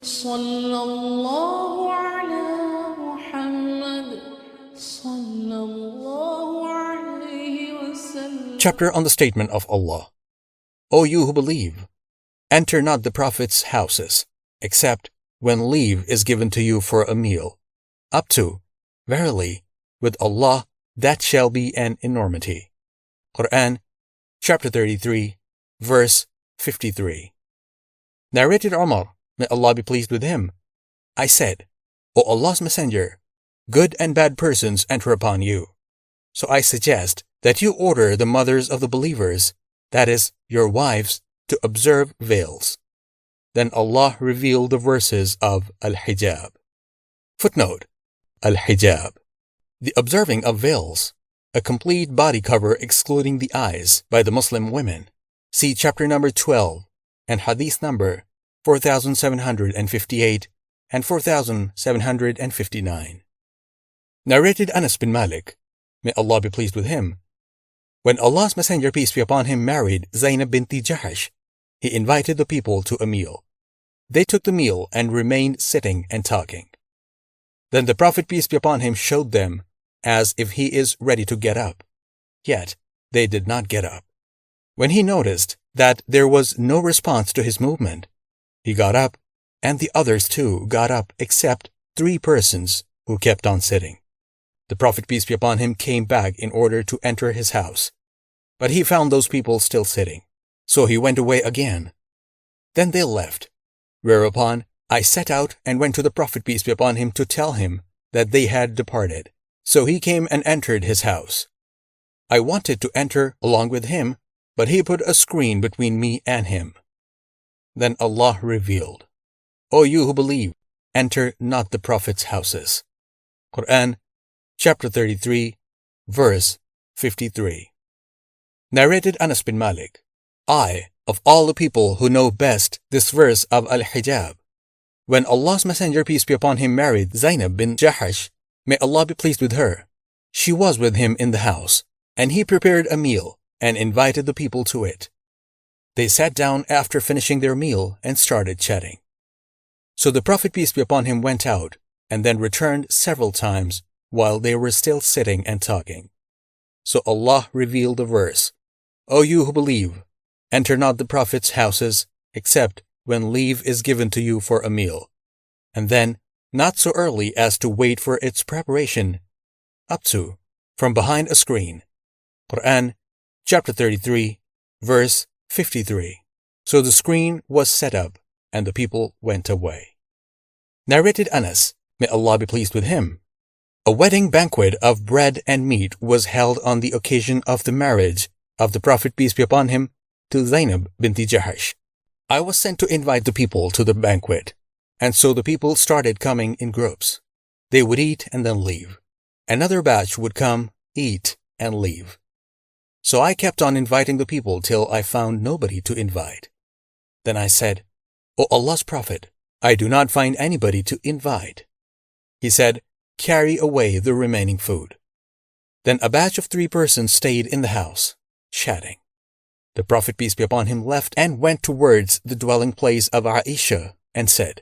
صلى الله على محمد صلى الله عليه وسلم. Chapter on the statement of Allah. O you who believe, enter not the Prophet's houses, except when leave is given to you for a meal, up to, Verily, with Allah that shall be an enormity. Qur'an, chapter 33, verse 53. Narrated Umar, may Allah be pleased with him, I said, O Allah's Messenger, good and bad persons enter upon you. So I suggest that you order the mothers of the believers, that is, your wives, to observe veils. Then Allah revealed the verses of al-hijab. Footnote: al-hijab, the observing of veils, a complete body cover excluding the eyes by the Muslim women. See chapter number 12 and hadith number 4758 and 4759. Narrated Anas bin Malik, may Allah be pleased with him, when Allah's Messenger, peace be upon him, married Zainab binti Jahash, he invited the people to a meal. They took the meal and remained sitting and talking. Then the Prophet, peace be upon him, showed them as if he is ready to get up. Yet they did not get up. When he noticed that there was no response to his movement, he got up, and the others too got up except 3 persons who kept on sitting. The Prophet, peace be upon him, came back in order to enter his house, but he found those people still sitting. So he went away again. Then they left, whereupon I set out and went to the Prophet, peace be upon him, to tell him that they had departed. So he came and entered his house. I wanted to enter along with him, but he put a screen between me and him. Then Allah revealed, O you who believe, enter not the Prophet's houses. Qur'an, chapter 33, verse 53. Narrated Anas bin Malik, I, of all the people who know best this verse of al-hijab, when Allah's Messenger, peace be upon him, married Zainab bin Jahash, may Allah be pleased with her, she was with him in the house, and he prepared a meal and invited the people to it. They sat down after finishing their meal and started chatting. So the Prophet, peace be upon him, went out and then returned several times while they were still sitting and talking. So Allah revealed the verse, O you who believe, enter not the Prophet's houses except when leave is given to you for a meal, and then not so early as to wait for its preparation, up to, from behind a screen. Qur'an, chapter 33, verse 53. So the screen was set up, and the people went away. Narrated Anas, may Allah be pleased with him, a wedding banquet of bread and meat was held on the occasion of the marriage of the Prophet, peace be upon him, to Zainab binti Jahash. I was sent to invite the people to the banquet, and so the people started coming in groups. They would eat and then leave. Another batch would come, eat, and leave. So I kept on inviting the people till I found nobody to invite. Then I said, O Allah's Prophet, I do not find anybody to invite. He said, carry away the remaining food. Then a batch of 3 persons stayed in the house, chatting. The Prophet, peace be upon him, left and went towards the dwelling place of Aisha and said,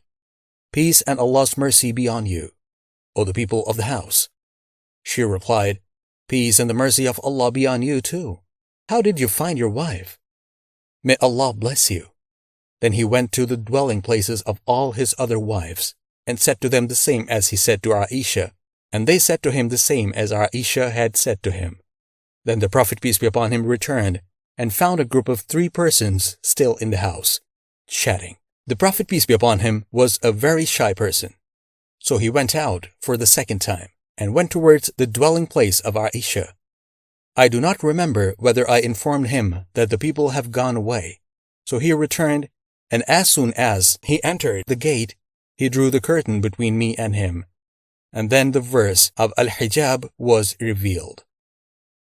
Peace and Allah's mercy be on you, O the people of the house. She replied, Peace and the mercy of Allah be on you too. How did you find your wife? May Allah bless you. Then he went to the dwelling places of all his other wives and said to them the same as he said to Aisha, and they said to him the same as Aisha had said to him. Then the Prophet, peace be upon him, returned and found a group of 3 persons still in the house, chatting. The Prophet, peace be upon him, was a very shy person. So he went out for the second time and went towards the dwelling place of Aisha. I do not remember whether I informed him that the people have gone away. So he returned, and as soon as he entered the gate, he drew the curtain between me and him. And then the verse of al-hijab was revealed.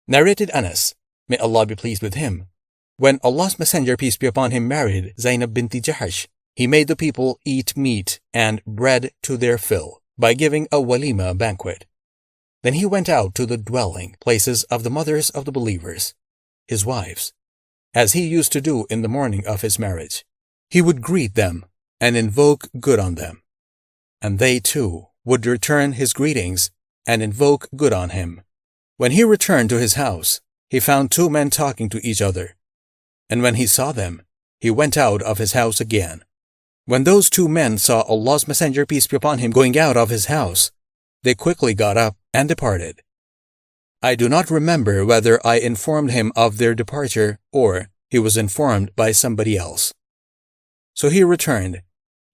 Narrated Anas, may Allah be pleased with him, when Allah's Messenger, peace be upon him, married Zainab binti Jahash, he made the people eat meat and bread to their fill by giving a walima banquet. Then he went out to the dwelling places of the mothers of the believers, his wives, as he used to do in the morning of his marriage. He would greet them and invoke good on them. And they too would return his greetings and invoke good on him. When he returned to his house, he found two men talking to each other. And when he saw them, he went out of his house again. When those two men saw Allah's Messenger, peace be upon him, going out of his house, they quickly got up and departed. I do not remember whether I informed him of their departure or he was informed by somebody else. So he returned,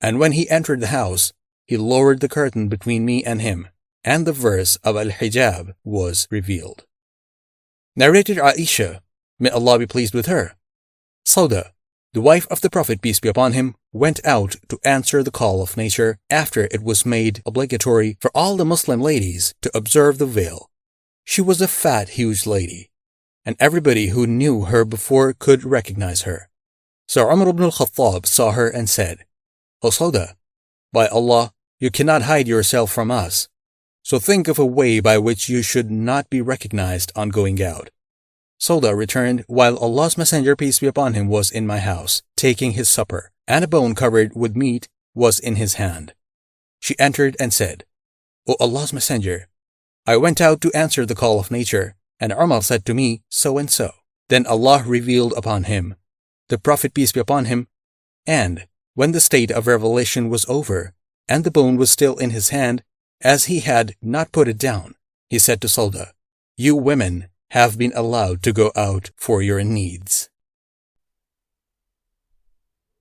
and when he entered the house, he lowered the curtain between me and him, and the verse of Al-Hijab was revealed. Narrated Aisha, may Allah be pleased with her. Sauda, the wife of the Prophet, peace be upon him, went out to answer the call of nature after it was made obligatory for all the Muslim ladies to observe the veil. She was a fat, huge lady, and everybody who knew her before could recognize her. So Umar ibn al-Khattab saw her and said, O Sauda, by Allah, you cannot hide yourself from us. So think of a way by which you should not be recognized on going out. Sauda returned while Allah's Messenger, peace be upon him, was in my house, taking his supper, and a bone covered with meat was in his hand. She entered and said, O Allah's Messenger, I went out to answer the call of nature, and Umar said to me, so and so. Then Allah revealed upon him, the Prophet, peace be upon him, and when the state of revelation was over, and the bone was still in his hand, as he had not put it down, he said to Sauda, You women have been allowed to go out for your needs.